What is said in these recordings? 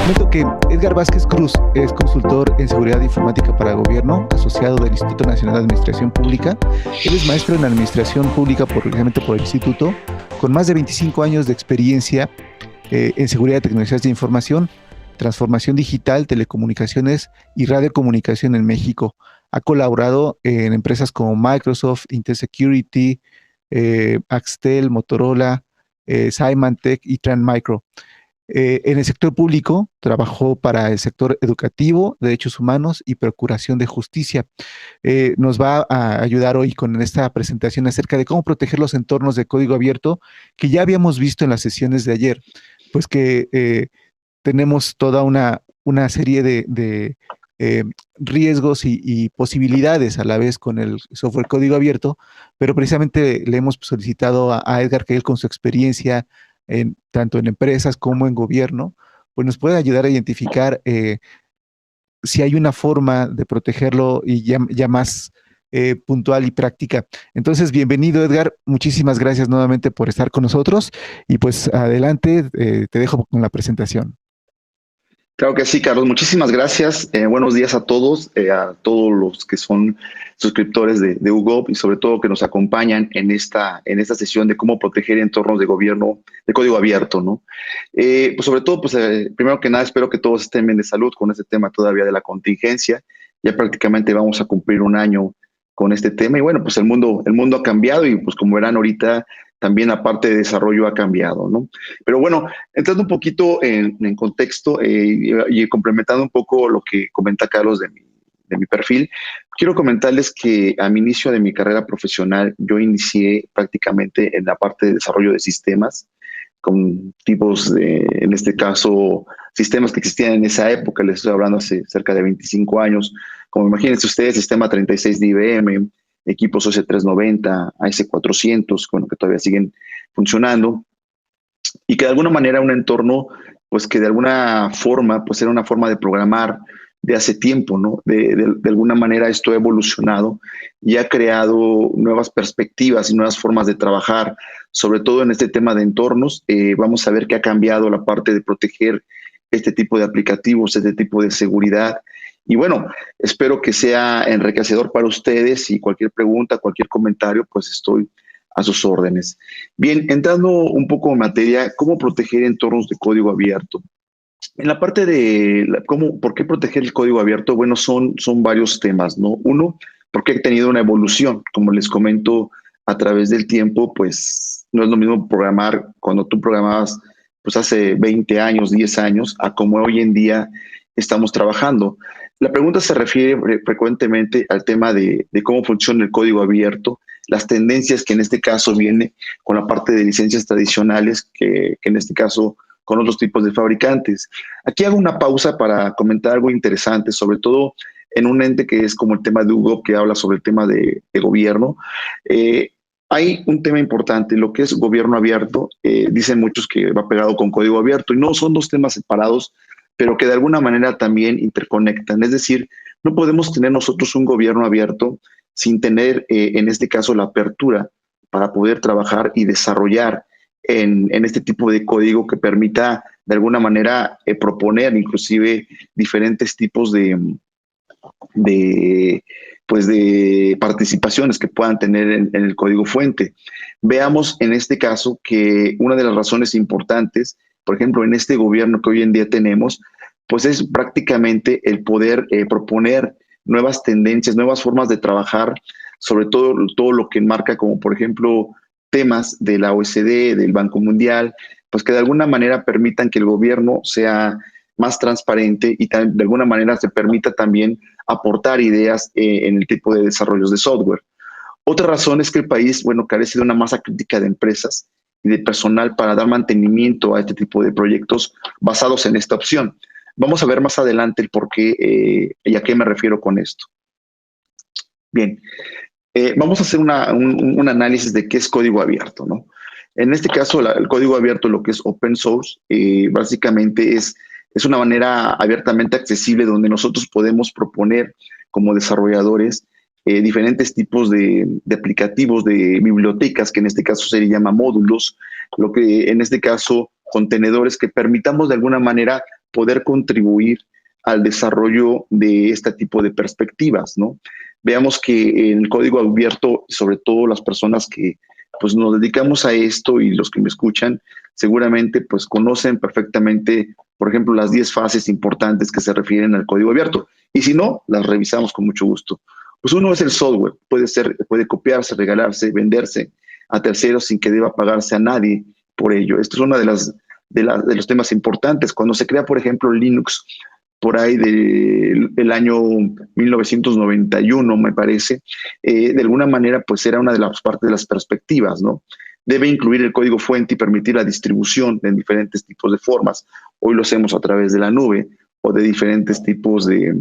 Comento que Edgar Vázquez Cruz es consultor en seguridad informática para gobierno, asociado del Instituto Nacional de Administración Pública. Él es maestro en administración pública precisamente por el instituto, con más de 25 años de experiencia en seguridad de tecnologías de información, transformación digital, telecomunicaciones y radiocomunicación en México. Ha colaborado en empresas como Microsoft, Intel Security, Axtel, Motorola, Symantec y Trend Micro. En el sector público trabajó para el sector educativo, derechos humanos y procuración de justicia. Nos va a ayudar hoy con esta presentación acerca de cómo proteger los entornos de código abierto que ya habíamos visto en las sesiones de ayer, pues que tenemos toda una serie de riesgos y posibilidades a la vez con el software código abierto, pero precisamente le hemos solicitado a Edgar que él con su experiencia tanto en empresas como en gobierno, pues nos puede ayudar a identificar si hay una forma de protegerlo y ya más puntual y práctica. Entonces, bienvenido Edgar, muchísimas gracias nuevamente por estar con nosotros y pues adelante, te dejo con la presentación. Claro que sí, Carlos. Muchísimas gracias. Buenos días a todos los que son suscriptores de UGOV y sobre todo que nos acompañan en esta sesión de cómo proteger entornos de gobierno de código abierto, ¿no? Pues sobre todo, primero que nada, espero que todos estén bien de salud con este tema todavía de la contingencia. Ya prácticamente vamos a cumplir un año con este tema y bueno, pues el mundo ha cambiado y pues como verán ahorita también la parte de desarrollo ha cambiado, ¿no? Pero bueno, entrando un poquito en contexto y complementando un poco lo que comenta Carlos de mi perfil, quiero comentarles que a mi inicio de mi carrera profesional yo inicié prácticamente en la parte de desarrollo de sistemas con tipos de, en este caso, sistemas que existían en esa época, les estoy hablando hace cerca de 25 años, como imagínense ustedes, sistema 36 de IBM, equipos OS390, AS400, bueno, que todavía siguen funcionando, y que de alguna manera un entorno, pues que de alguna forma, pues era una forma de programar de hace tiempo, ¿no? De alguna manera esto ha evolucionado y ha creado nuevas perspectivas y nuevas formas de trabajar, sobre todo en este tema de entornos. Vamos a ver que ha cambiado la parte de proteger este tipo de aplicativos, este tipo de seguridad. Y bueno, espero que sea enriquecedor para ustedes y cualquier pregunta, cualquier comentario, pues estoy a sus órdenes. Bien, entrando un poco en materia, ¿cómo proteger entornos de código abierto? En la parte de por qué proteger el código abierto, bueno, son varios temas, ¿no? Uno, porque ha tenido una evolución, como les comento, a través del tiempo, pues no es lo mismo programar cuando tú programabas pues hace 20 años, 10 años, a como hoy en día estamos trabajando. La pregunta se refiere frecuentemente al tema de cómo funciona el código abierto, las tendencias que en este caso viene con la parte de licencias tradicionales, que en este caso con otros tipos de fabricantes. Aquí hago una pausa para comentar algo interesante, sobre todo en un ente que es como el tema de UGOV, que habla sobre el tema de gobierno. Hay un tema importante, lo que es gobierno abierto, dicen muchos que va pegado con código abierto, y no, son dos temas separados, pero que de alguna manera también interconectan. Es decir, no podemos tener nosotros un gobierno abierto sin tener, en este caso, la apertura para poder trabajar y desarrollar en este tipo de código que permita, de alguna manera, proponer inclusive diferentes tipos de participaciones que puedan tener en el código fuente. Veamos en este caso que una de las razones importantes, por ejemplo, en este gobierno que hoy en día tenemos, pues es prácticamente el poder proponer nuevas tendencias, nuevas formas de trabajar, sobre todo lo que enmarca como, por ejemplo, temas de la OSD, del Banco Mundial, pues que de alguna manera permitan que el gobierno sea más transparente y de alguna manera se permita también aportar ideas en el tipo de desarrollos de software. Otra razón es que el país, bueno, carece de una masa crítica de empresas y de personal para dar mantenimiento a este tipo de proyectos basados en esta opción. Vamos a ver más adelante el por qué y a qué me refiero con esto. Bien, vamos a hacer un análisis de qué es código abierto, ¿no? En este caso, el código abierto, lo que es open source, básicamente es una manera abiertamente accesible donde nosotros podemos proponer como desarrolladores diferentes tipos de aplicativos, de bibliotecas, que en este caso se le llama módulos, lo que en este caso contenedores que permitamos de alguna manera poder contribuir al desarrollo de este tipo de perspectivas, ¿no? Veamos que en el código abierto, sobre todo las personas que pues nos dedicamos a esto y los que me escuchan, seguramente pues conocen perfectamente, por ejemplo, las 10 fases importantes que se refieren al código abierto. Y si no, las revisamos con mucho gusto. Pues uno es el software, puede copiarse, regalarse, venderse a terceros sin que deba pagarse a nadie por ello. Esto es uno de los temas importantes. Cuando se crea, por ejemplo, Linux, por ahí del año 1991, me parece, de alguna manera, pues era una de las partes de las perspectivas, ¿no? Debe incluir el código fuente y permitir la distribución en diferentes tipos de formas. Hoy lo hacemos a través de la nube o de diferentes tipos de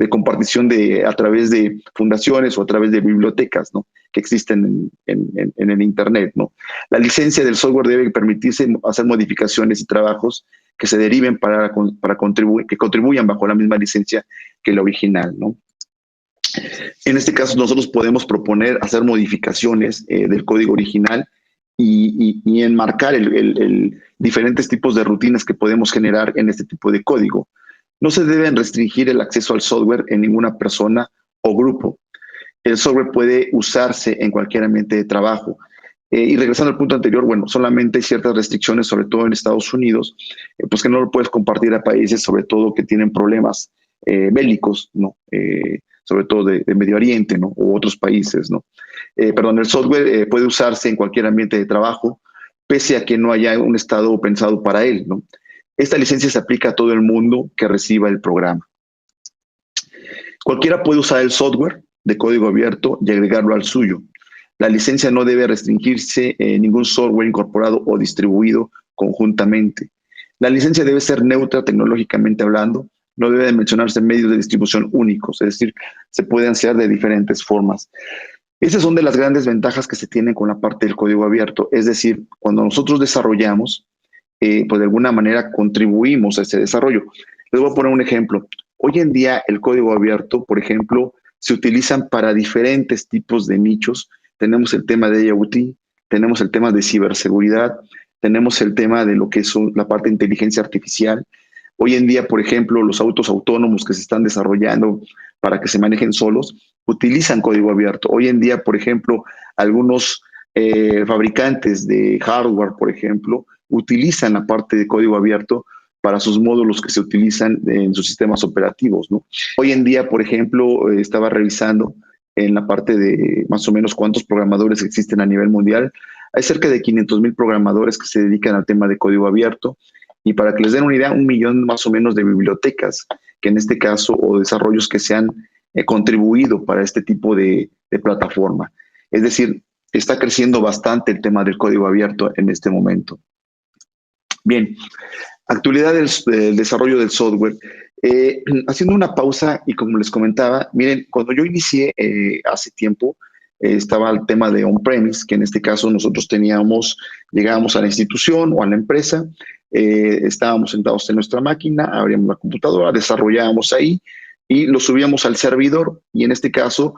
compartición a través de fundaciones o a través de bibliotecas, ¿no? Que existen en el Internet, ¿no? La licencia del software debe permitirse hacer modificaciones y trabajos que se deriven que contribuyan bajo la misma licencia que la original, ¿no? En este caso, nosotros podemos proponer hacer modificaciones del código original y enmarcar diferentes tipos de rutinas que podemos generar en este tipo de código. No se debe restringir el acceso al software en ninguna persona o grupo. El software puede usarse en cualquier ambiente de trabajo. Y regresando al punto anterior, bueno, solamente hay ciertas restricciones, sobre todo en Estados Unidos, pues que no lo puedes compartir a países, sobre todo que tienen problemas bélicos, ¿no? Sobre todo de Medio Oriente, ¿no? O otros países, ¿no? El software puede usarse en cualquier ambiente de trabajo, pese a que no haya un estado pensado para él, ¿no? Esta licencia se aplica a todo el mundo que reciba el programa. Cualquiera puede usar el software de código abierto y agregarlo al suyo. La licencia no debe restringirse en ningún software incorporado o distribuido conjuntamente. La licencia debe ser neutra tecnológicamente hablando, no debe mencionarse medios de distribución únicos, es decir, se pueden hacer de diferentes formas. Esas son de las grandes ventajas que se tienen con la parte del código abierto, es decir, cuando nosotros desarrollamos, pues de alguna manera contribuimos a ese desarrollo. Les voy a poner un ejemplo. Hoy en día el código abierto, por ejemplo, se utilizan para diferentes tipos de nichos. Tenemos el tema de IoT, tenemos el tema de ciberseguridad, tenemos el tema de lo que es la parte de inteligencia artificial. Hoy en día, por ejemplo, los autos autónomos que se están desarrollando para que se manejen solos, utilizan código abierto. Hoy en día, por ejemplo, algunos fabricantes de hardware, por ejemplo, utilizan la parte de código abierto para sus módulos que se utilizan en sus sistemas operativos, ¿no? Hoy en día, por ejemplo, estaba revisando en la parte de más o menos cuántos programadores existen a nivel mundial. Hay cerca de 500,000 programadores que se dedican al tema de código abierto. Y para que les den una idea, 1 millón más o menos de bibliotecas, que en este caso, o desarrollos que se han contribuido para este tipo de plataforma. Es decir, está creciendo bastante el tema del código abierto en este momento. Bien, actualidad del desarrollo del software. Haciendo una pausa y como les comentaba, miren, cuando yo inicié hace tiempo, estaba el tema de on-premise, que en este caso nosotros llegábamos a la institución o a la empresa, estábamos sentados en nuestra máquina, abríamos la computadora, desarrollábamos ahí y lo subíamos al servidor y en este caso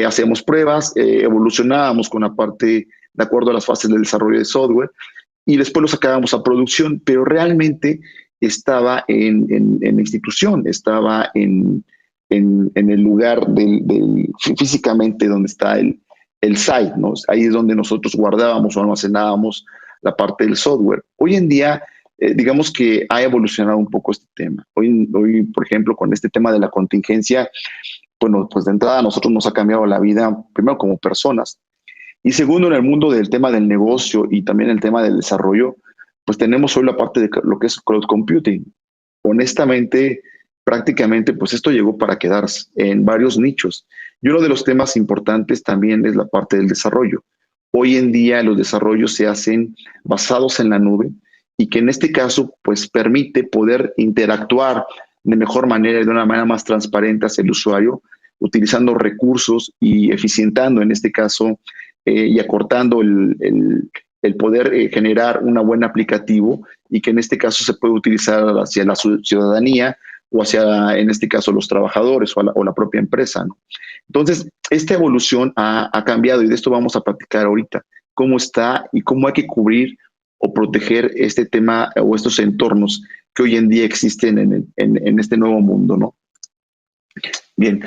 hacíamos pruebas, evolucionábamos con la parte de acuerdo a las fases del desarrollo de software y después lo sacábamos a producción, pero realmente estaba en la institución, estaba en el lugar físicamente donde está el site, ¿no? Ahí es donde nosotros guardábamos o almacenábamos la parte del software. Hoy en día, digamos que ha evolucionado un poco este tema. Hoy, por ejemplo, con este tema de la contingencia, bueno, pues de entrada a nosotros nos ha cambiado la vida, primero como personas, y segundo en el mundo del tema del negocio y también el tema del desarrollo, pues tenemos hoy la parte de lo que es cloud computing. Honestamente, prácticamente, pues esto llegó para quedarse en varios nichos. Y uno de los temas importantes también es la parte del desarrollo. Hoy en día los desarrollos se hacen basados en la nube y que en este caso, pues permite poder interactuar de mejor manera y de una manera más transparente hacia el usuario, utilizando recursos y eficientando en este caso y acortando el poder generar un buen aplicativo y que en este caso se puede utilizar hacia la ciudadanía o hacia, en este caso, los trabajadores o la propia empresa, ¿no? Entonces, esta evolución ha cambiado y de esto vamos a platicar ahorita, cómo está y cómo hay que cubrir o proteger este tema o estos entornos que hoy en día existen en este nuevo mundo, ¿no? Bien.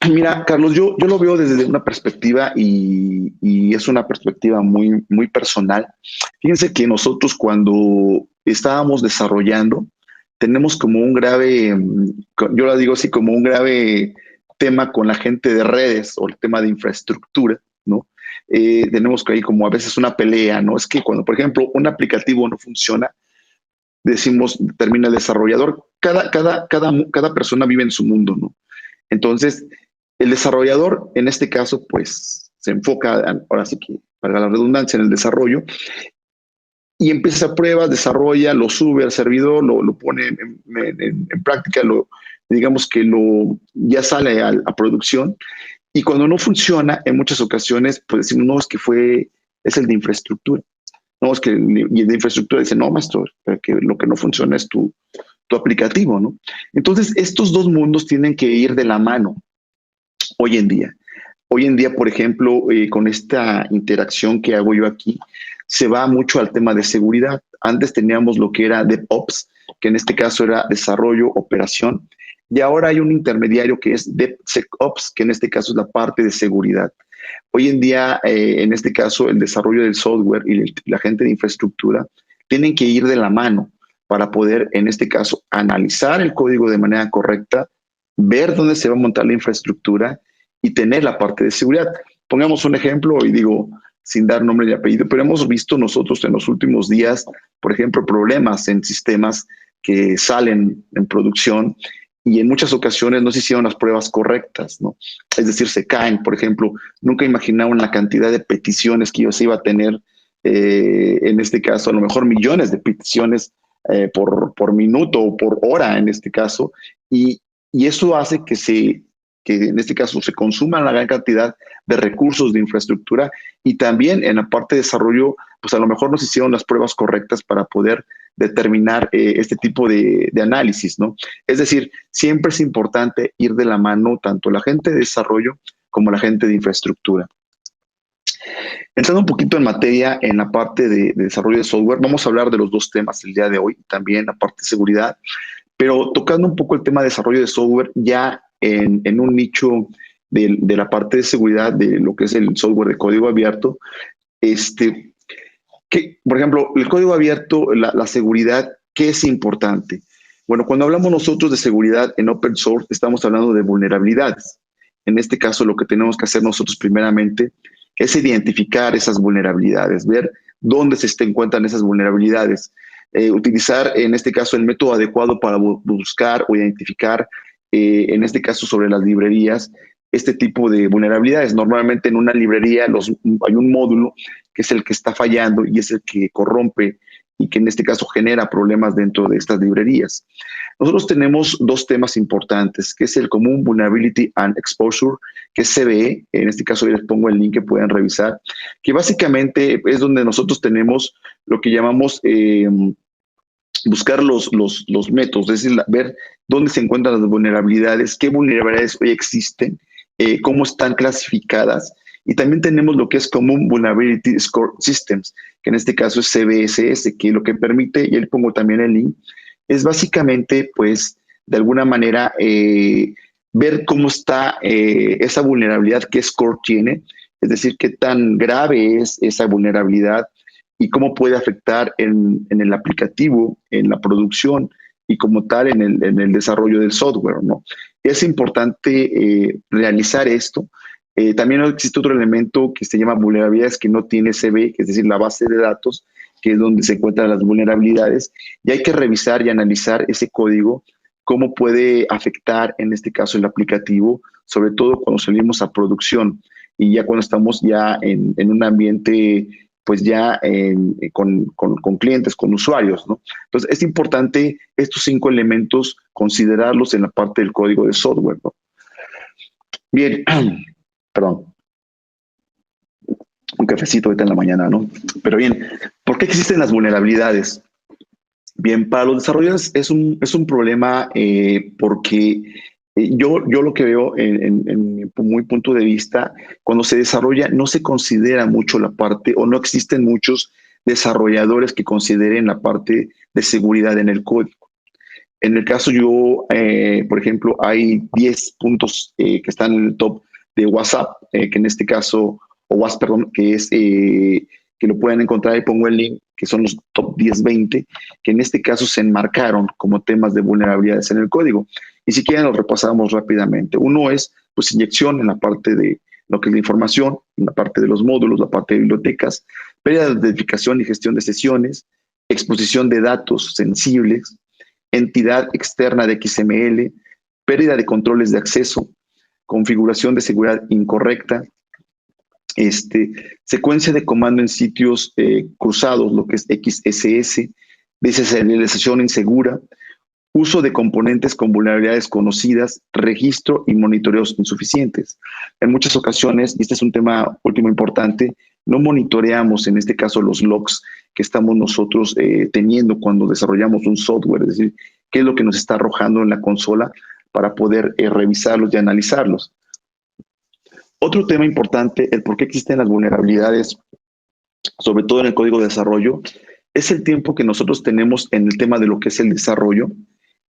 Mira, Carlos, yo lo veo desde una perspectiva y es una perspectiva muy, muy personal. Fíjense que nosotros cuando estábamos desarrollando, tenemos como un grave, yo lo digo así, como un grave tema con la gente de redes o el tema de infraestructura, ¿no? Tenemos que ahí como a veces una pelea, ¿no? Es que cuando, por ejemplo, un aplicativo no funciona, decimos, termina el desarrollador, cada persona vive en su mundo, ¿no? Entonces, el desarrollador, en este caso, pues se enfoca, ahora sí que, para la redundancia, en el desarrollo y empieza a hacer pruebas, desarrolla, lo sube al servidor, lo pone en práctica, digamos que ya sale a producción. Y cuando no funciona, en muchas ocasiones, pues decimos, no, es el de infraestructura. No, es que y el de infraestructura dice, no, maestro, que lo que no funciona es tu aplicativo, ¿no? Entonces, estos dos mundos tienen que ir de la mano hoy en día. Hoy en día, por ejemplo, con esta interacción que hago yo aquí, se va mucho al tema de seguridad. Antes teníamos lo que era DevOps, que en este caso era desarrollo, operación, y ahora hay un intermediario que es DevSecOps, que en este caso es la parte de seguridad. Hoy en día, en este caso, el desarrollo del software y la gente de infraestructura tienen que ir de la mano para poder, en este caso, analizar el código de manera correcta, ver dónde se va a montar la infraestructura y tener la parte de seguridad. Pongamos un ejemplo, y digo, sin dar nombre y apellido, pero hemos visto nosotros en los últimos días, por ejemplo, problemas en sistemas que salen en producción y en muchas ocasiones no se hicieron las pruebas correctas, ¿no? Es decir, se caen, por ejemplo, nunca imaginaban la cantidad de peticiones que se iba a tener, en este caso, a lo mejor millones de peticiones por minuto o por hora en este caso, y eso hace que en este caso se consuma una gran cantidad de recursos de infraestructura y también en la parte de desarrollo, pues a lo mejor no se hicieron las pruebas correctas para poder determinar este tipo de análisis, ¿no? Es decir, siempre es importante ir de la mano tanto la gente de desarrollo como la gente de infraestructura. Entrando un poquito en materia en la parte de desarrollo de software, vamos a hablar de los dos temas el día de hoy, también la parte de seguridad, pero tocando un poco el tema de desarrollo de software ya en un nicho de la parte de seguridad de lo que es el software de código abierto, por ejemplo, el código abierto, la seguridad, ¿qué es importante? Bueno, cuando hablamos nosotros de seguridad en open source, estamos hablando de vulnerabilidades. En este caso, lo que tenemos que hacer nosotros primeramente es identificar esas vulnerabilidades, ver dónde se encuentran esas vulnerabilidades, utilizar en este caso el método adecuado para buscar o identificar, en este caso sobre las librerías, este tipo de vulnerabilidades. Normalmente en una librería hay un módulo que es el que está fallando y es el que corrompe y que en este caso genera problemas dentro de estas librerías. Nosotros tenemos dos temas importantes, que es el Common Vulnerability and Exposure, que es CVE, en este caso yo les pongo el link que puedan revisar, que básicamente es donde nosotros tenemos lo que llamamos buscar los métodos, es decir, ver dónde se encuentran las vulnerabilidades, qué vulnerabilidades hoy existen, cómo están clasificadas. Y también tenemos lo que es Common Vulnerability Score Systems, que en este caso es CVSS, que lo que permite, y ahí pongo también el link, es básicamente, pues, de alguna manera, ver cómo está esa vulnerabilidad, qué score tiene, es decir, qué tan grave es esa vulnerabilidad y cómo puede afectar en el aplicativo, en la producción y como tal en el desarrollo del software, ¿no? Es importante realizar esto. También existe otro elemento que se llama vulnerabilidades que no tiene CVE, que es decir, la base de datos, que es donde se encuentran las vulnerabilidades, y hay que revisar y analizar ese código, cómo puede afectar, en este caso, el aplicativo, sobre todo cuando salimos a producción y ya cuando estamos ya en un ambiente, pues ya con clientes, con usuarios, ¿no? Entonces, es importante estos 5 elementos considerarlos en la parte del código de software, ¿no? Bien, perdón, un cafecito ahorita en la mañana, ¿no? Pero bien, ¿por qué existen las vulnerabilidades? Bien, para los desarrolladores es un problema porque yo lo que veo en mi muy punto de vista, cuando se desarrolla no se considera mucho la parte o no existen muchos desarrolladores que consideren la parte de seguridad en el código. En el caso yo, por ejemplo, hay 10 puntos que están en el top de WhatsApp, que en este caso, o WhatsApp, perdón, que es que lo pueden encontrar y pongo el link, que son los top 10-20, que en este caso se enmarcaron como temas de vulnerabilidades en el código. Y si quieren, los repasamos rápidamente. Uno es, pues, inyección en la parte de lo que es la información, en la parte de los módulos, la parte de bibliotecas, pérdida de identificación y gestión de sesiones, exposición de datos sensibles, entidad externa de XML, pérdida de controles de acceso, configuración de seguridad incorrecta, secuencia de comando en sitios cruzados, lo que es XSS, deserialización insegura, uso de componentes con vulnerabilidades conocidas, registro y monitoreos insuficientes. En muchas ocasiones, y este es un tema último importante, no monitoreamos en este caso los logs que estamos nosotros teniendo cuando desarrollamos un software, es decir, qué es lo que nos está arrojando en la consola para poder revisarlos y analizarlos. Otro tema importante, el por qué existen las vulnerabilidades, sobre todo en el código de desarrollo, es el tiempo que nosotros tenemos en el tema de lo que es el desarrollo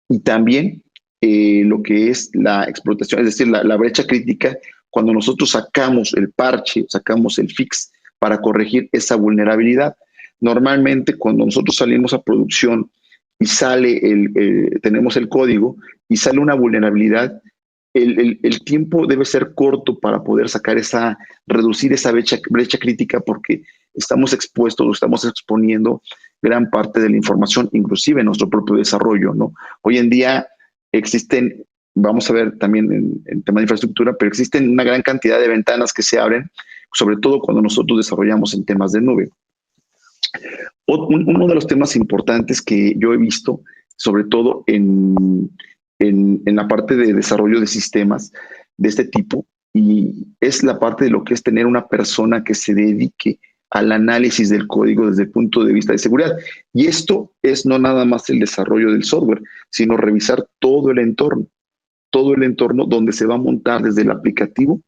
y también lo que es la explotación, es decir, la brecha crítica, cuando nosotros sacamos el parche, sacamos el fix para corregir esa vulnerabilidad. Normalmente cuando nosotros salimos a producción y tenemos el código y sale una vulnerabilidad, el tiempo debe ser corto para poder reducir esa brecha crítica, porque estamos expuestos, estamos exponiendo gran parte de la información, inclusive en nuestro propio desarrollo, ¿no? Hoy en día existen, vamos a ver también en tema de infraestructura, pero existen una gran cantidad de ventanas que se abren, sobre todo cuando nosotros desarrollamos en temas de nube. Uno de los temas importantes que yo he visto, sobre todo en la parte de desarrollo de sistemas de este tipo, y es la parte de lo que es tener una persona que se dedique al análisis del código desde el punto de vista de seguridad. Y esto es no nada más el desarrollo del software, sino revisar todo el entorno donde se va a montar desde el aplicativo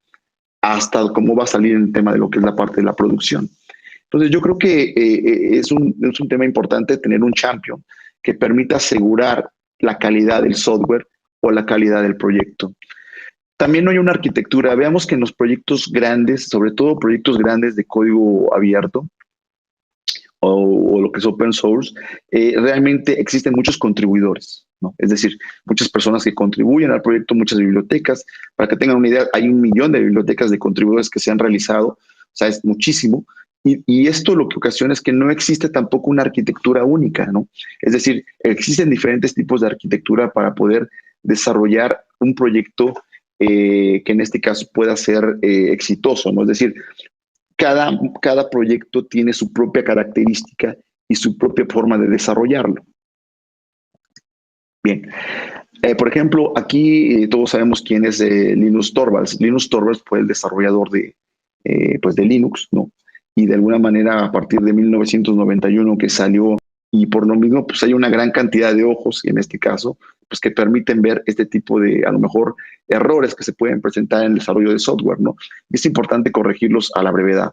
hasta cómo va a salir en el tema de lo que es la parte de la producción. Entonces yo creo que es un tema importante tener un champion que permita asegurar la calidad del software o la calidad del proyecto. También no hay una arquitectura. Veamos que en los proyectos grandes, sobre todo proyectos grandes de código abierto o lo que es open source, realmente existen muchos contribuidores, ¿no? Es decir, muchas personas que contribuyen al proyecto, muchas bibliotecas. Para que tengan una idea, hay 1 millón de bibliotecas de contribuidores que se han realizado, o sea, es muchísimo. Y esto lo que ocasiona es que no existe tampoco una arquitectura única, ¿no? Es decir, existen diferentes tipos de arquitectura para poder desarrollar un proyecto que en este caso pueda ser exitoso, ¿no? Es decir, cada proyecto tiene su propia característica y su propia forma de desarrollarlo. Bien, por ejemplo, aquí todos sabemos quién es Linus Torvalds. Linus Torvalds fue el desarrollador de Linux, ¿no? Y de alguna manera a partir de 1991 que salió, y por lo mismo pues hay una gran cantidad de ojos, en este caso, pues que permiten ver este tipo de, a lo mejor, errores que se pueden presentar en el desarrollo de software, ¿no? Y es importante corregirlos a la brevedad.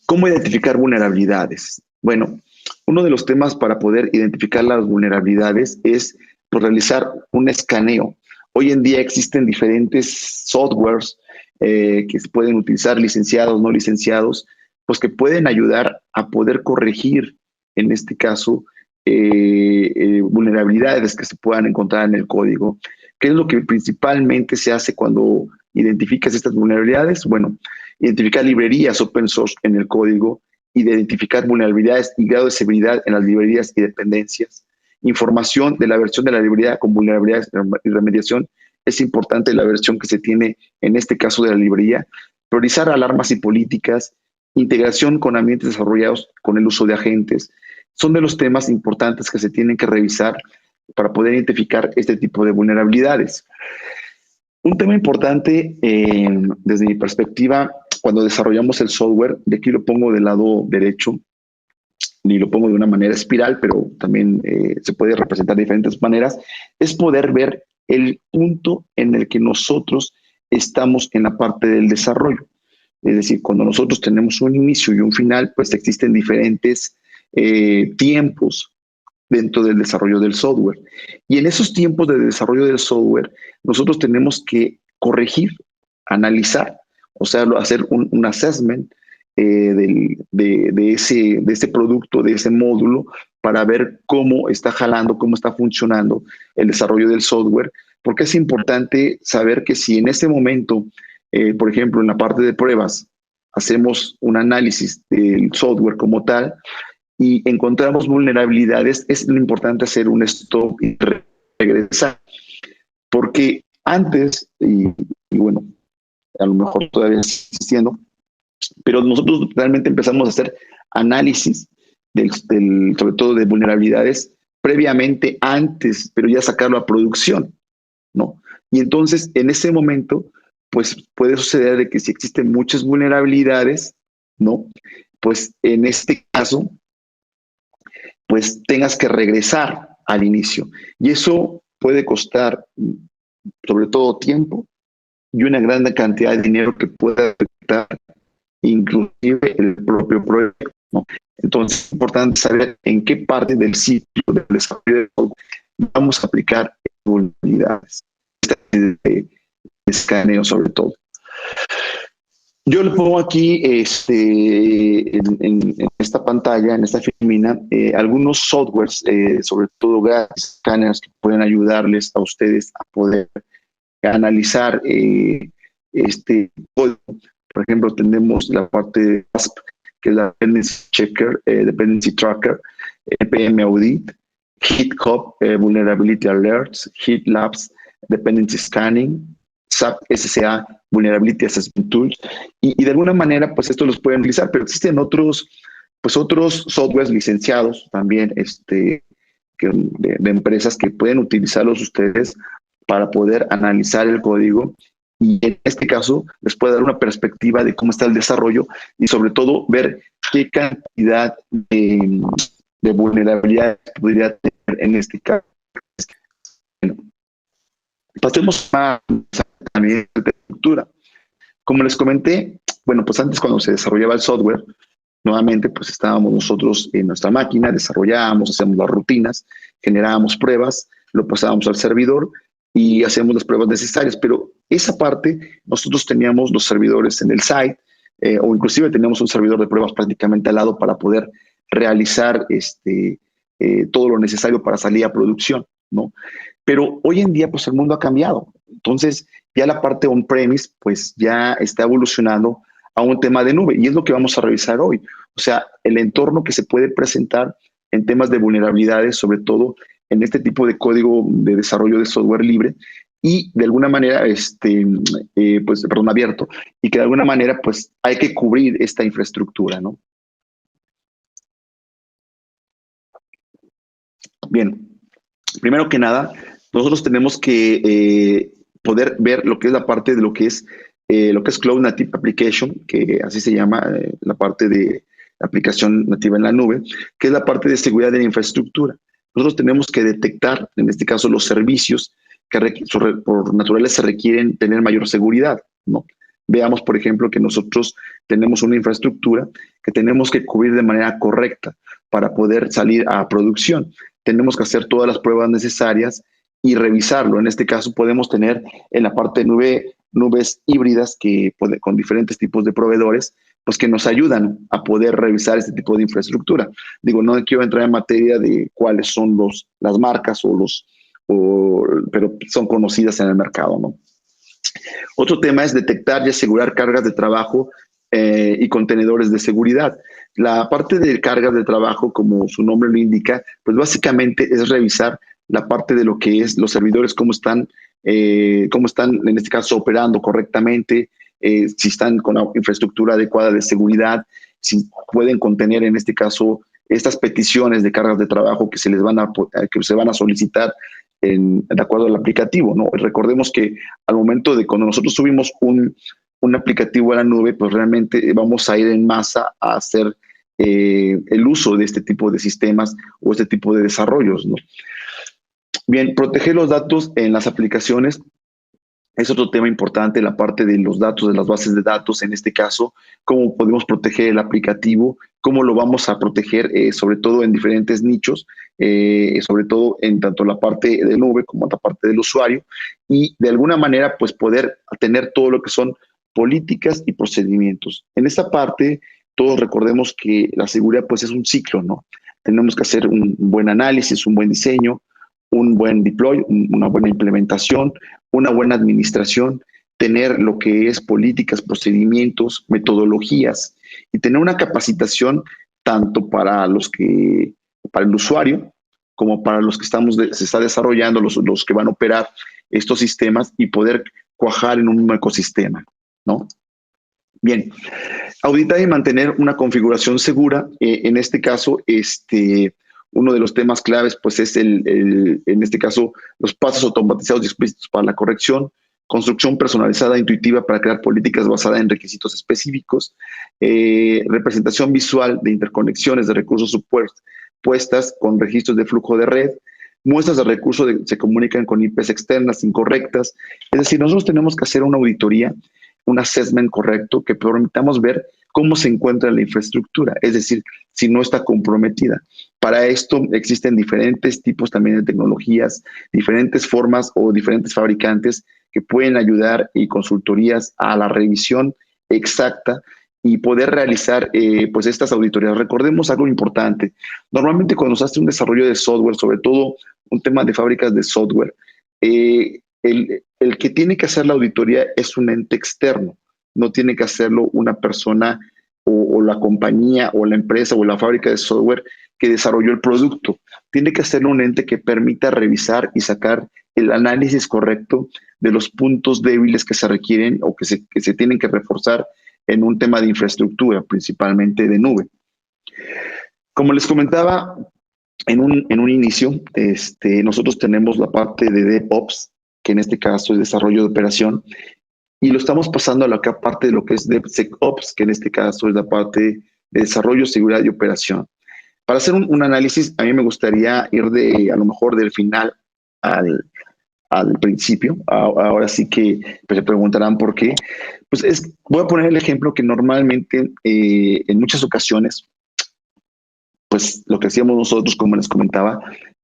¿Cómo identificar vulnerabilidades? Bueno, uno de los temas para poder identificar las vulnerabilidades es realizar un escaneo. Hoy en día existen diferentes softwares que se pueden utilizar, licenciados, no licenciados, pues que pueden ayudar a poder corregir, en este caso, vulnerabilidades que se puedan encontrar en el código. ¿Qué es lo que principalmente se hace cuando identificas estas vulnerabilidades? Bueno, identificar librerías open source en el código, identificar vulnerabilidades y grado de severidad en las librerías y dependencias, información de la versión de la librería con vulnerabilidades y remediación. Es importante la versión que se tiene en este caso de la librería, priorizar alarmas y políticas, integración con ambientes desarrollados con el uso de agentes. Son de los temas importantes que se tienen que revisar para poder identificar este tipo de vulnerabilidades. Un tema importante desde mi perspectiva, cuando desarrollamos el software, de aquí lo pongo del lado derecho, y lo pongo de una manera espiral, pero también se puede representar de diferentes maneras, es poder ver el punto en el que nosotros estamos en la parte del desarrollo. Es decir, cuando nosotros tenemos un inicio y un final, pues existen diferentes tiempos dentro del desarrollo del software. Y en esos tiempos de desarrollo del software, nosotros tenemos que corregir, analizar, o sea, hacer un assessment de ese producto, de ese módulo, para ver cómo está jalando, cómo está funcionando el desarrollo del software, porque es importante saber que si en ese momento, por ejemplo, en la parte de pruebas, hacemos un análisis del software como tal, y encontramos vulnerabilidades, es lo importante hacer un stop y regresar. Porque antes, y bueno, a lo mejor todavía sigue existiendo, pero nosotros realmente empezamos a hacer análisis sobre todo de vulnerabilidades previamente, antes, pero ya sacarlo a producción, ¿no? Y entonces, en ese momento, pues puede suceder de que si existen muchas vulnerabilidades, ¿no? Pues en este caso, pues tengas que regresar al inicio. Y eso puede costar, sobre todo, tiempo y una gran cantidad de dinero que puede afectar inclusive el propio proyecto, ¿no? Entonces es importante saber en qué parte del ciclo del desarrollo de software vamos a aplicar vulnerabilidades, de escaneo sobre todo. Yo le pongo aquí en esta pantalla, en esta filmina, algunos softwares, sobre todo gratis, escáneres que pueden ayudarles a ustedes a poder analizar este código. Por ejemplo, tenemos la parte de ASP, que es la Dependency Checker, Dependency Tracker, NPM Audit, GitHub, Vulnerability Alerts, HitLabs, Dependency Scanning, SAP SCA, Vulnerability Assessment Tools, y de alguna manera, pues estos los pueden utilizar, pero existen otros softwares licenciados también, de empresas que pueden utilizarlos ustedes para poder analizar el código y en este caso les puede dar una perspectiva de cómo está el desarrollo y sobre todo ver qué cantidad de vulnerabilidad podría tener en este caso. Bueno, pasemos a también de estructura. Como les comenté, bueno, pues antes cuando se desarrollaba el software, nuevamente pues estábamos nosotros en nuestra máquina, desarrollábamos, hacíamos las rutinas, generábamos pruebas, lo pasábamos al servidor y hacemos las pruebas necesarias, pero esa parte nosotros teníamos los servidores en el site o inclusive teníamos un servidor de pruebas prácticamente al lado para poder realizar todo lo necesario para salir a producción, ¿no? Pero hoy en día pues el mundo ha cambiado, entonces ya la parte on-premise pues ya está evolucionando a un tema de nube y es lo que vamos a revisar hoy, o sea, el entorno que se puede presentar en temas de vulnerabilidades, sobre todo en este tipo de código de desarrollo de software libre y de alguna manera, abierto, y que de alguna manera, pues, hay que cubrir esta infraestructura, ¿no? Bien, primero que nada, nosotros tenemos que poder ver lo que es la parte de lo que es Cloud Native Application, que así se llama la parte de aplicación nativa en la nube, que es la parte de seguridad de la infraestructura. Nosotros tenemos que detectar, en este caso, los servicios que por naturaleza requieren tener mayor seguridad, ¿no? Veamos, por ejemplo, que nosotros tenemos una infraestructura que tenemos que cubrir de manera correcta para poder salir a producción. Tenemos que hacer todas las pruebas necesarias y revisarlo. En este caso podemos tener en la parte de nubes híbridas con diferentes tipos de proveedores, pues que nos ayudan a poder revisar este tipo de infraestructura. Digo, no quiero entrar en materia de cuáles son las marcas pero son conocidas en el mercado, ¿no? Otro tema es detectar y asegurar cargas de trabajo y contenedores de seguridad. La parte de cargas de trabajo, como su nombre lo indica, pues básicamente es revisar la parte de lo que es los servidores, cómo están en este caso operando correctamente, si están con la infraestructura adecuada de seguridad, si pueden contener en este caso estas peticiones de cargas de trabajo que se van a solicitar de acuerdo al aplicativo, ¿no? Recordemos que al momento de cuando nosotros subimos un aplicativo a la nube, pues realmente vamos a ir en masa a hacer el uso de este tipo de sistemas o este tipo de desarrollos, ¿no? Bien, proteger los datos en las aplicaciones Es otro tema importante, la parte de los datos, de las bases de datos, en este caso, cómo podemos proteger el aplicativo, cómo lo vamos a proteger, sobre todo en diferentes nichos, sobre todo en tanto la parte de nube como la parte del usuario, y de alguna manera, pues poder tener todo lo que son políticas y procedimientos. En esta parte, todos recordemos que la seguridad, pues es un ciclo, ¿no? Tenemos que hacer un buen análisis, un buen diseño, un buen deploy, una buena implementación, una buena administración, tener lo que es políticas, procedimientos, metodologías y tener una capacitación tanto para para el usuario como para los que se está desarrollando, los que van a operar estos sistemas y poder cuajar en un mismo ecosistema, ¿no? Bien, auditar y mantener una configuración segura. En este caso, uno de los temas claves, pues es en este caso, los pasos automatizados y explícitos para la corrección, construcción personalizada e intuitiva para crear políticas basadas en requisitos específicos, representación visual de interconexiones de recursos puestas con registros de flujo de red, muestras de recursos se comunican con IPs externas incorrectas. Es decir, nosotros tenemos que hacer una auditoría, un assessment correcto que permitamos ver cómo se encuentra la infraestructura, es decir, si no está comprometida. Para esto existen diferentes tipos también de tecnologías, diferentes formas o diferentes fabricantes que pueden ayudar y consultorías a la revisión exacta y poder realizar pues estas auditorías. Recordemos algo importante. Normalmente cuando se hace un desarrollo de software, sobre todo un tema de fábricas de software, el que tiene que hacer la auditoría es un ente externo, no tiene que hacerlo una persona o la compañía o la empresa o la fábrica de software que desarrolló el producto. Tiene que hacerlo un ente que permita revisar y sacar el análisis correcto de los puntos débiles que se requieren o que se tienen que reforzar en un tema de infraestructura, principalmente de nube. Como les comentaba en un inicio, nosotros tenemos la parte de DevOps, que en este caso es desarrollo de operación, y lo estamos pasando a la parte de lo que es DevSecOps, que en este caso es la parte de desarrollo, seguridad y operación. Para hacer un análisis, a mí me gustaría ir a lo mejor del final al principio. Ahora sí que pues, se preguntarán por qué. Pues voy a poner el ejemplo que normalmente en muchas ocasiones, pues lo que hacíamos nosotros, como les comentaba,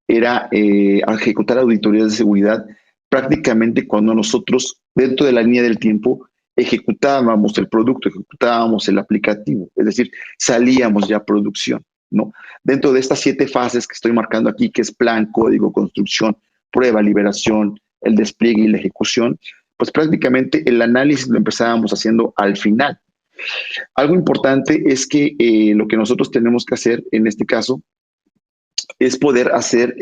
era ejecutar auditorías de seguridad prácticamente cuando nosotros, dentro de la línea del tiempo, ejecutábamos el producto, ejecutábamos el aplicativo, es decir, salíamos ya a producción, ¿no? Dentro de estas 7 fases que estoy marcando aquí, que es plan, código, construcción, prueba, liberación, el despliegue y la ejecución, pues prácticamente el análisis lo empezábamos haciendo al final. Algo importante es que lo que nosotros tenemos que hacer en este caso es poder hacer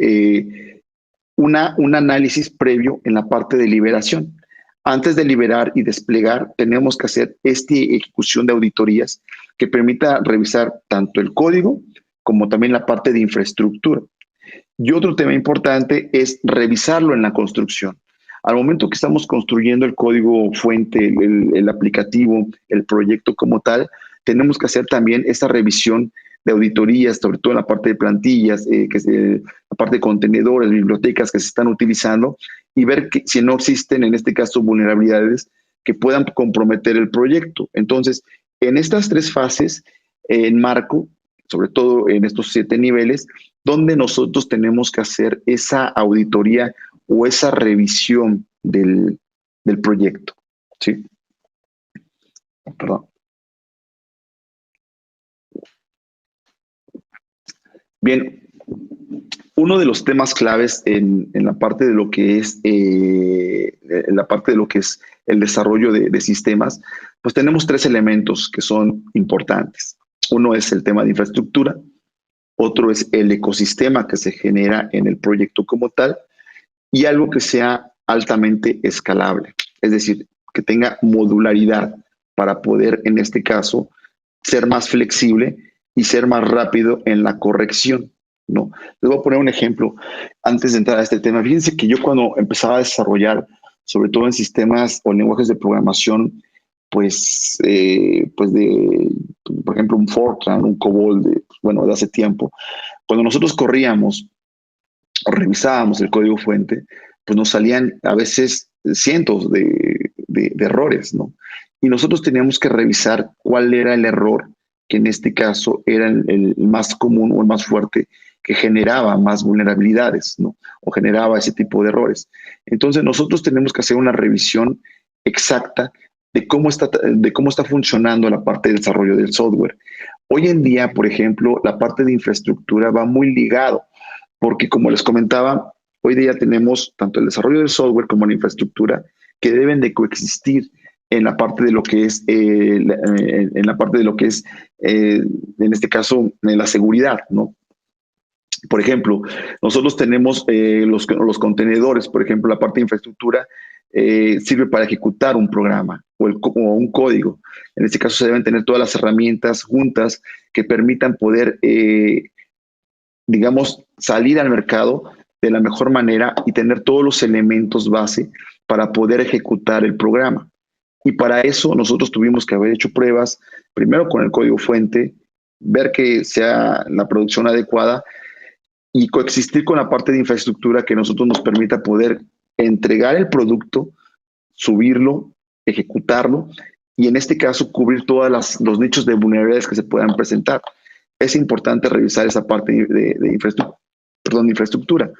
un análisis previo en la parte de liberación. Antes de liberar y desplegar, tenemos que hacer esta ejecución de auditorías que permita revisar tanto el código como también la parte de infraestructura. Y otro tema importante es revisarlo en la construcción. Al momento que estamos construyendo el código fuente, el aplicativo, el proyecto como tal, tenemos que hacer también esta revisión de auditorías, sobre todo en la parte de plantillas, la parte de contenedores, bibliotecas que se están utilizando y ver si no existen, en este caso, vulnerabilidades que puedan comprometer el proyecto. Entonces, en estas 3 fases, enmarco, sobre todo en estos 7 niveles, donde nosotros tenemos que hacer esa auditoría o esa revisión del proyecto. ¿Sí? Perdón. Bien, uno de los temas claves en la parte de lo que es el desarrollo de sistemas, pues tenemos 3 elementos que son importantes. Uno es el tema de infraestructura, otro es el ecosistema que se genera en el proyecto como tal, y algo que sea altamente escalable, es decir, que tenga modularidad para poder, en este caso, ser más flexible y ser más rápido en la corrección, ¿no? Les voy a poner un ejemplo antes de entrar a este tema. Fíjense que yo cuando empezaba a desarrollar, sobre todo en sistemas o lenguajes de programación, pues por ejemplo, un Fortran, un COBOL, de hace tiempo, cuando nosotros corríamos o revisábamos el código fuente, pues nos salían a veces cientos de errores, ¿no? Y nosotros teníamos que revisar cuál era el error, que en este caso era el más común o el más fuerte, que generaba más vulnerabilidades, ¿no? O generaba ese tipo de errores. Entonces nosotros tenemos que hacer una revisión exacta de cómo está funcionando la parte de desarrollo del software. Hoy en día, por ejemplo, la parte de infraestructura va muy ligado, porque como les comentaba, hoy día tenemos tanto el desarrollo del software como la infraestructura que deben de coexistir en la parte de lo que es, en la parte de lo que es, en este caso, en la seguridad, ¿no? Por ejemplo, nosotros tenemos los contenedores, por ejemplo, la parte de infraestructura sirve para ejecutar un programa o un código. En este caso se deben tener todas las herramientas juntas que permitan poder, digamos, salir al mercado de la mejor manera y tener todos los elementos base para poder ejecutar el programa. Y para eso nosotros tuvimos que haber hecho pruebas, primero con el código fuente, ver que sea la producción adecuada y coexistir con la parte de infraestructura que nosotros nos permita poder entregar el producto, subirlo, ejecutarlo y en este caso cubrir todos los nichos de vulnerabilidades que se puedan presentar. Es importante revisar esa parte de infraestructura.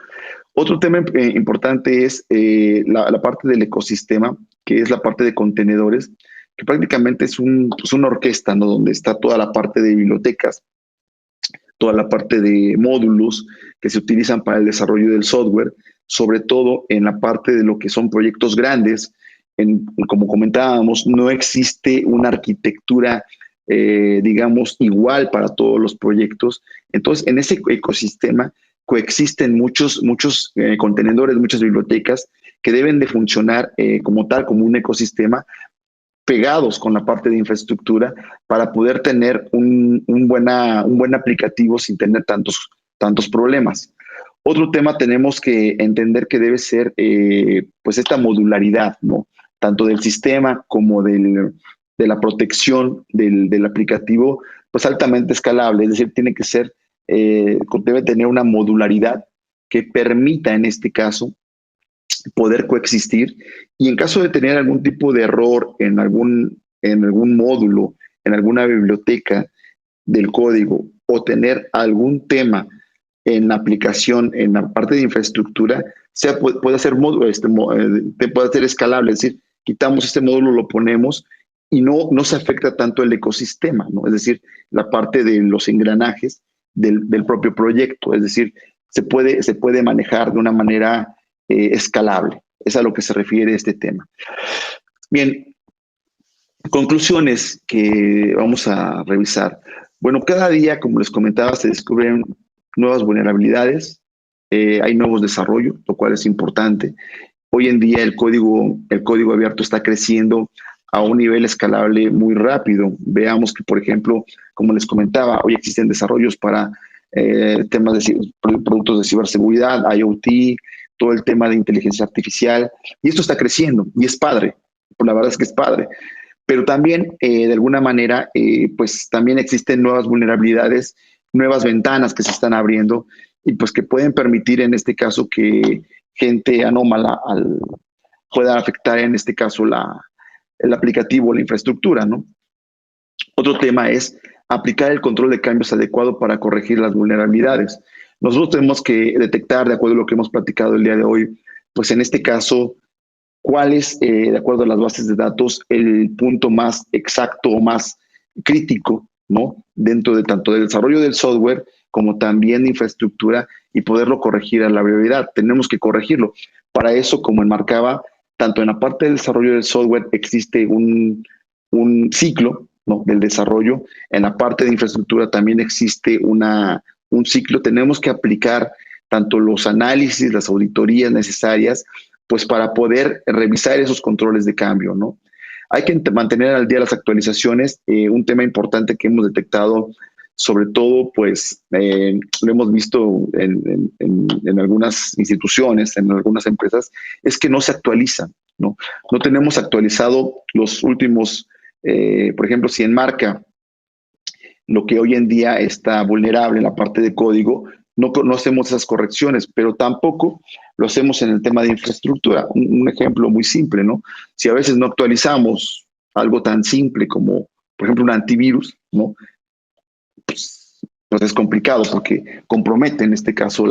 Otro tema importante es la parte del ecosistema, que es la parte de contenedores, que prácticamente es una orquesta, ¿no? Donde está toda la parte de bibliotecas, toda la parte de módulos que se utilizan para el desarrollo del software, sobre todo en la parte de lo que son proyectos grandes. Como comentábamos, no existe una arquitectura, digamos, igual para todos los proyectos. Entonces, en ese ecosistema coexisten muchos contenedores, muchas bibliotecas que deben de funcionar como tal, como un ecosistema, pegados con la parte de infraestructura para poder tener un buen aplicativo sin tener tantos problemas. Otro tema tenemos que entender que debe ser pues esta modularidad, ¿no? Tanto del sistema como de la protección del aplicativo, pues altamente escalable, es decir, tiene que ser, debe tener una modularidad que permita en este caso poder coexistir y en caso de tener algún tipo de error en algún módulo, en alguna biblioteca del código o tener algún tema en la aplicación, en la parte de infraestructura, puede ser puede ser escalable, es decir, quitamos este módulo, lo ponemos y no se afecta tanto el ecosistema, ¿no? Es decir, la parte de los engranajes del propio proyecto, es decir, se puede manejar de una manera escalable. Es a lo que se refiere este tema. Bien, conclusiones que vamos a revisar. Bueno, cada día, como les comentaba, se descubren nuevas vulnerabilidades, hay nuevos desarrollos, lo cual es importante. Hoy en día el código abierto está creciendo a un nivel escalable muy rápido. Veamos que, por ejemplo, como les comentaba, hoy existen desarrollos para temas de productos de ciberseguridad, IoT, todo el tema de inteligencia artificial, y esto está creciendo, y es padre, pues la verdad es que es padre, pero también, de alguna manera, pues también existen nuevas vulnerabilidades, nuevas ventanas que se están abriendo, y pues que pueden permitir, en este caso, que gente anómala pueda afectar, en este caso, el aplicativo, la infraestructura, ¿no? Otro tema es aplicar el control de cambios adecuado para corregir las vulnerabilidades. Nosotros tenemos que detectar, de acuerdo a lo que hemos platicado el día de hoy, pues en este caso, cuál es, de acuerdo a las bases de datos, el punto más exacto o más crítico, ¿no? Dentro de tanto del desarrollo del software como también de infraestructura y poderlo corregir a la brevedad. Tenemos que corregirlo. Para eso, como enmarcaba, tanto en la parte del desarrollo del software existe un ciclo, ¿no? Del desarrollo. En la parte de infraestructura también existe un ciclo. Tenemos que aplicar tanto los análisis, las auditorías necesarias, pues para poder revisar esos controles de cambio, ¿no? Hay que mantener al día las actualizaciones. Un tema importante que hemos detectado, sobre todo, pues lo hemos visto en algunas instituciones, en algunas empresas, es que no se actualizan, ¿no? No tenemos actualizado los últimos, por ejemplo, si enmarca lo que hoy en día está vulnerable en la parte de código, no hacemos esas correcciones, pero tampoco lo hacemos en el tema de infraestructura. Un ejemplo muy simple, ¿no? Si a veces no actualizamos algo tan simple como, por ejemplo, un antivirus, ¿no? Pues es complicado porque compromete en este caso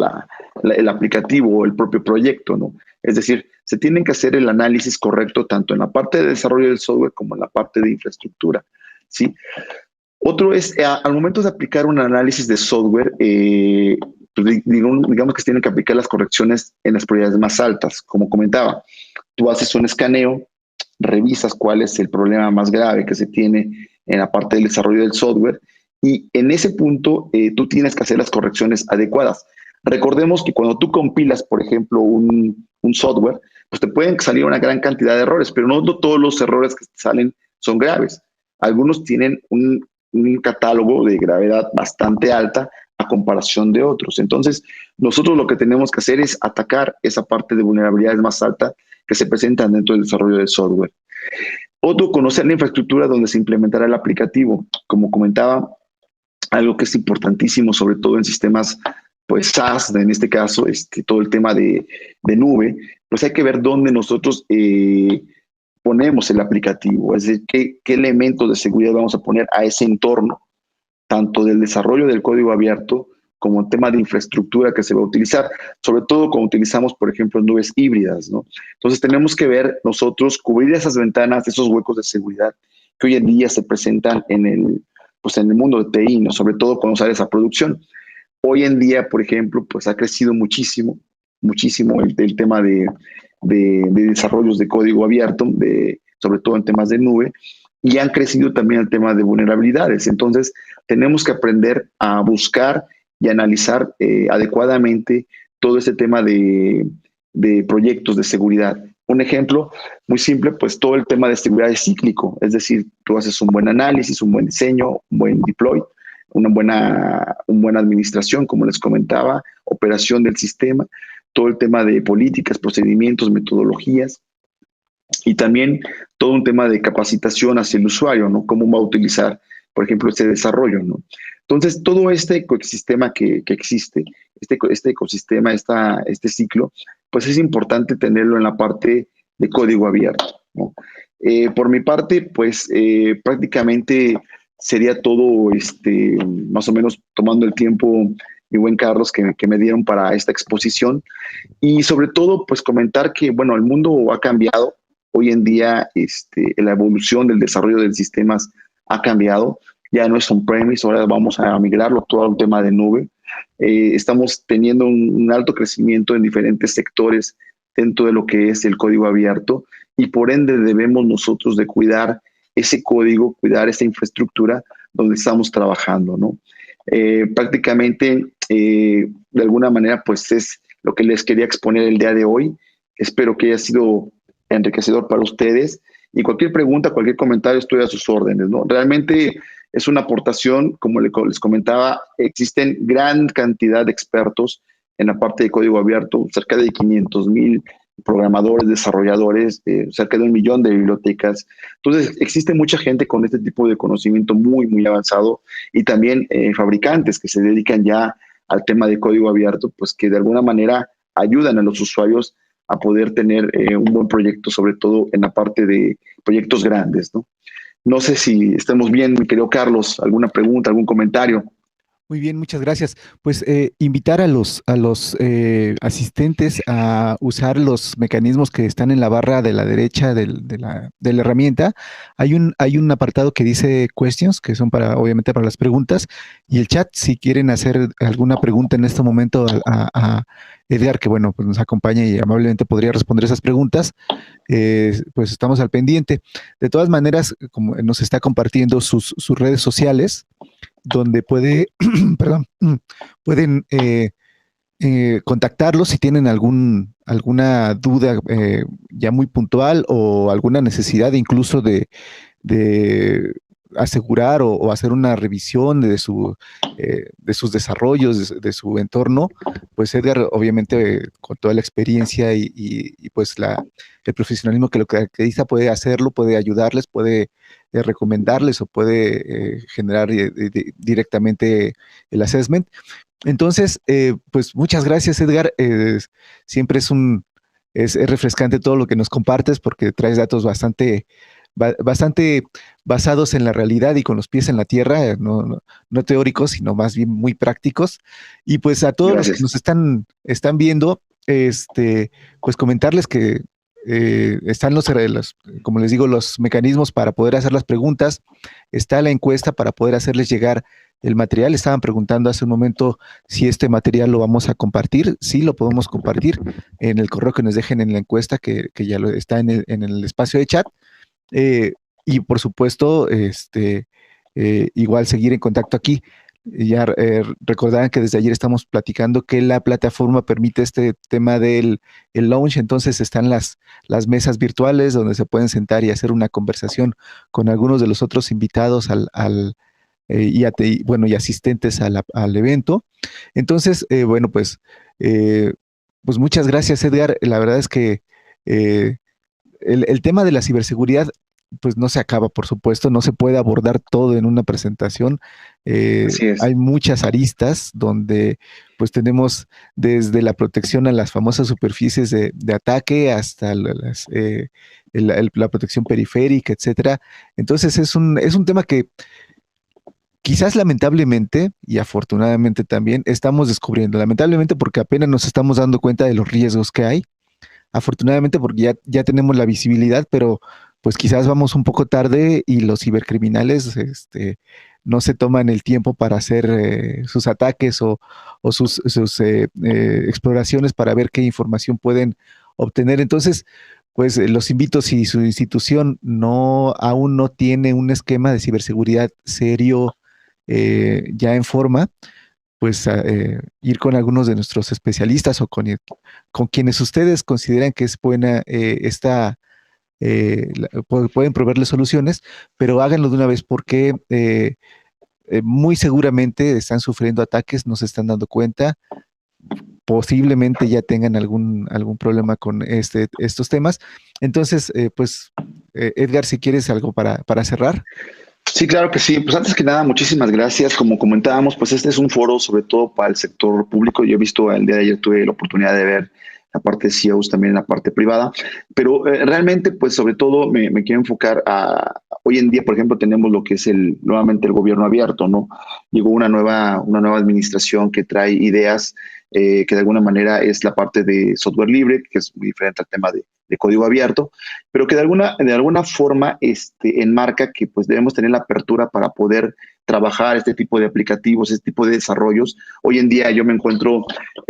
el aplicativo o el propio proyecto, ¿no? Es decir, se tienen que hacer el análisis correcto tanto en la parte de desarrollo del software como en la parte de infraestructura, ¿sí? Otro es, al momento de aplicar un análisis de software, pues, digamos que se tienen que aplicar las correcciones en las prioridades más altas. Como comentaba, tú haces un escaneo, revisas cuál es el problema más grave que se tiene en la parte del desarrollo del software y en ese punto tú tienes que hacer las correcciones adecuadas. Recordemos que cuando tú compilas, por ejemplo, un software, pues te pueden salir una gran cantidad de errores, pero no todos los errores que salen son graves. Algunos tienen un catálogo de gravedad bastante alta a comparación de otros. Entonces, nosotros lo que tenemos que hacer es atacar esa parte de vulnerabilidades más alta que se presentan dentro del desarrollo del software. Otro, conocer la infraestructura donde se implementará el aplicativo. Como comentaba, algo que es importantísimo, sobre todo en sistemas pues SaaS, en este caso, todo el tema de nube, pues hay que ver dónde nosotros ponemos el aplicativo, es decir, qué elementos de seguridad vamos a poner a ese entorno, tanto del desarrollo del código abierto como el tema de infraestructura que se va a utilizar, sobre todo cuando utilizamos, por ejemplo, nubes híbridas, ¿no? Entonces tenemos que ver nosotros, cubrir esas ventanas, esos huecos de seguridad que hoy en día se presentan en el mundo de TI, ¿no? Sobre todo cuando sale esa producción. Hoy en día, por ejemplo, pues ha crecido muchísimo, muchísimo el tema de desarrollos de código abierto, sobre todo en temas de nube, y han crecido también el tema de vulnerabilidades. Entonces, tenemos que aprender a buscar y analizar adecuadamente todo este tema de proyectos de seguridad. Un ejemplo muy simple, pues todo el tema de seguridad es cíclico, es decir, tú haces un buen análisis, un buen diseño, un buen deploy, una buena administración, como les comentaba, operación del sistema, todo el tema de políticas, procedimientos, metodologías y también todo un tema de capacitación hacia el usuario, ¿no? Cómo va a utilizar, por ejemplo, este desarrollo, ¿no? Entonces, todo este ecosistema que existe, este ecosistema, este ciclo, pues es importante tenerlo en la parte de código abierto, ¿no? Por mi parte, pues prácticamente sería todo, más o menos tomando el tiempo, mi buen Carlos, que me dieron para esta exposición. Y sobre todo, pues comentar que, bueno, el mundo ha cambiado. Hoy en día, la evolución del desarrollo de sistemas ha cambiado. Ya no es on-premise, ahora vamos a migrarlo todo al tema de nube. Estamos teniendo un alto crecimiento en diferentes sectores dentro de lo que es el código abierto y por ende debemos nosotros de cuidar ese código, cuidar esa infraestructura donde estamos trabajando, ¿no? Prácticamente, de alguna manera, pues es lo que les quería exponer el día de hoy. Espero que haya sido enriquecedor para ustedes y cualquier pregunta, cualquier comentario, estoy a sus órdenes, ¿no? Realmente es una aportación, como les comentaba, existen gran cantidad de expertos en la parte de código abierto, cerca de 500,000 programadores, desarrolladores, cerca de 1 millón de bibliotecas. Entonces, existe mucha gente con este tipo de conocimiento muy, muy avanzado y también fabricantes que se dedican ya al tema de código abierto, pues que de alguna manera ayudan a los usuarios a poder tener un buen proyecto, sobre todo en la parte de proyectos grandes, ¿no? No sé si estemos bien, mi querido Carlos, alguna pregunta, algún comentario. Muy bien, muchas gracias. Pues invitar a los asistentes a usar los mecanismos que están en la barra de la derecha de la herramienta. Hay un apartado que dice questions, que son obviamente para las preguntas, y el chat, si quieren hacer alguna pregunta en este momento a Edgar, que bueno, pues nos acompaña y amablemente podría responder esas preguntas, pues estamos al pendiente. De todas maneras, como nos está compartiendo sus redes sociales, donde perdón, pueden contactarlos si tienen alguna duda ya muy puntual o alguna necesidad incluso de asegurar o hacer una revisión de sus desarrollos, de su entorno, pues Edgar, obviamente, con toda la experiencia y pues el profesionalismo que lo caracteriza, puede hacerlo, puede ayudarles, puede recomendarles o puede generar directamente el assessment. Entonces, pues muchas gracias, Edgar. Siempre es refrescante todo lo que nos compartes, porque traes datos bastante basados en la realidad y con los pies en la tierra, no teóricos, sino más bien muy prácticos. Y pues a todos los que nos están viendo, pues comentarles que están como les digo, los mecanismos para poder hacer las preguntas. Está la encuesta para poder hacerles llegar el material. Estaban preguntando hace un momento si este material lo vamos a compartir. Sí, lo podemos compartir en el correo que nos dejen en la encuesta, que ya está en el espacio de chat. Y por supuesto, igual seguir en contacto aquí. Ya recordarán que desde ayer estamos platicando que la plataforma permite este tema del launch. Entonces están las mesas virtuales donde se pueden sentar y hacer una conversación con algunos de los otros invitados y asistentes al evento. Entonces, pues muchas gracias, Edgar. La verdad es que el tema de la ciberseguridad pues no se acaba, por supuesto, no se puede abordar todo en una presentación. Hay muchas aristas donde pues tenemos desde la protección a las famosas superficies de ataque hasta la protección periférica, etcétera. Entonces es un tema que quizás lamentablemente y afortunadamente también estamos descubriendo. Lamentablemente porque apenas nos estamos dando cuenta de los riesgos que hay. Afortunadamente porque ya tenemos la visibilidad, pero pues quizás vamos un poco tarde y los cibercriminales no se toman el tiempo para hacer sus ataques o sus exploraciones para ver qué información pueden obtener. Entonces, pues los invito, si su institución aún no tiene un esquema de ciberseguridad serio ya en forma, pues ir con algunos de nuestros especialistas o con quienes ustedes consideran que es buena pueden proveerles soluciones, pero háganlo de una vez porque muy seguramente están sufriendo ataques, no se están dando cuenta, posiblemente ya tengan algún problema con estos temas. Entonces, Edgar, si quieres algo para cerrar. Sí, claro que sí. Pues antes que nada, muchísimas gracias. Como comentábamos, pues este es un foro sobre todo para el sector público. Yo he visto el día de ayer, tuve la oportunidad de ver la parte de CEOs, también la parte privada, pero realmente, pues sobre todo me quiero enfocar hoy en día, por ejemplo, tenemos lo que es nuevamente el gobierno abierto, ¿no? Llegó una nueva administración que trae ideas que de alguna manera es la parte de software libre, que es muy diferente al tema de código abierto, pero que de alguna forma enmarca que pues debemos tener la apertura para poder trabajar este tipo de aplicativos, este tipo de desarrollos. Hoy en día yo me encuentro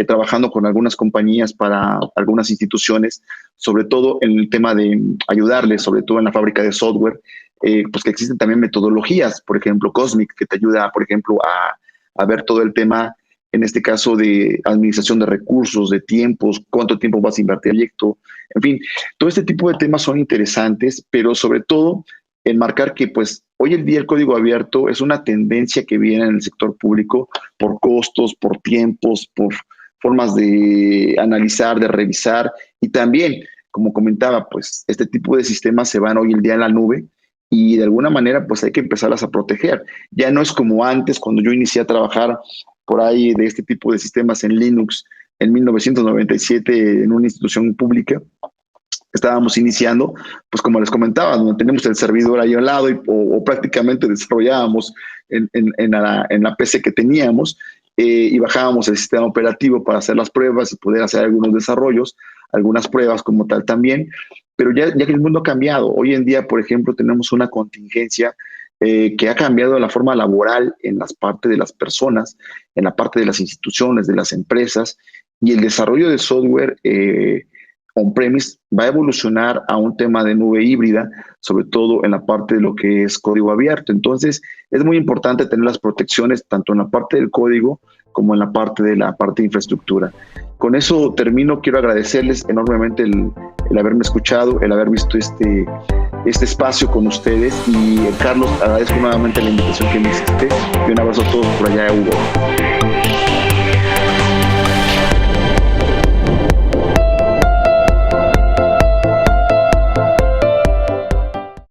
trabajando con algunas compañías para algunas instituciones, sobre todo en el tema de ayudarles, sobre todo en la fábrica de software, pues que existen también metodologías, por ejemplo, Cosmic, que te ayuda, por ejemplo, a ver todo el tema, en este caso, de administración de recursos, de tiempos, cuánto tiempo vas a invertir en el proyecto, en fin, todo este tipo de temas son interesantes, pero sobre todo enmarcar que pues hoy en día el código abierto es una tendencia que viene en el sector público por costos, por tiempos, por formas de analizar, de revisar, y también, como comentaba, pues este tipo de sistemas se van hoy en día en la nube y de alguna manera pues hay que empezarlas a proteger. Ya no es como antes, cuando yo inicié a trabajar por ahí de este tipo de sistemas en Linux en 1997 en una institución pública. Estábamos iniciando, pues como les comentaba, donde tenemos el servidor ahí al lado o prácticamente desarrollábamos en la PC que teníamos y bajábamos el sistema operativo para hacer las pruebas y poder hacer algunos desarrollos, algunas pruebas como tal también, pero ya que el mundo ha cambiado. Hoy en día, por ejemplo, tenemos una contingencia que ha cambiado la forma laboral en las partes de las personas, en la parte de las instituciones, de las empresas, y el desarrollo de software on-premise va a evolucionar a un tema de nube híbrida, sobre todo en la parte de lo que es código abierto. Entonces, es muy importante tener las protecciones tanto en la parte del código como en la parte de infraestructura. Con eso termino. Quiero agradecerles enormemente el haberme escuchado, el haber visto este espacio con ustedes. Y Carlos, agradezco nuevamente la invitación que me hiciste y un abrazo a todos por allá, Hugo.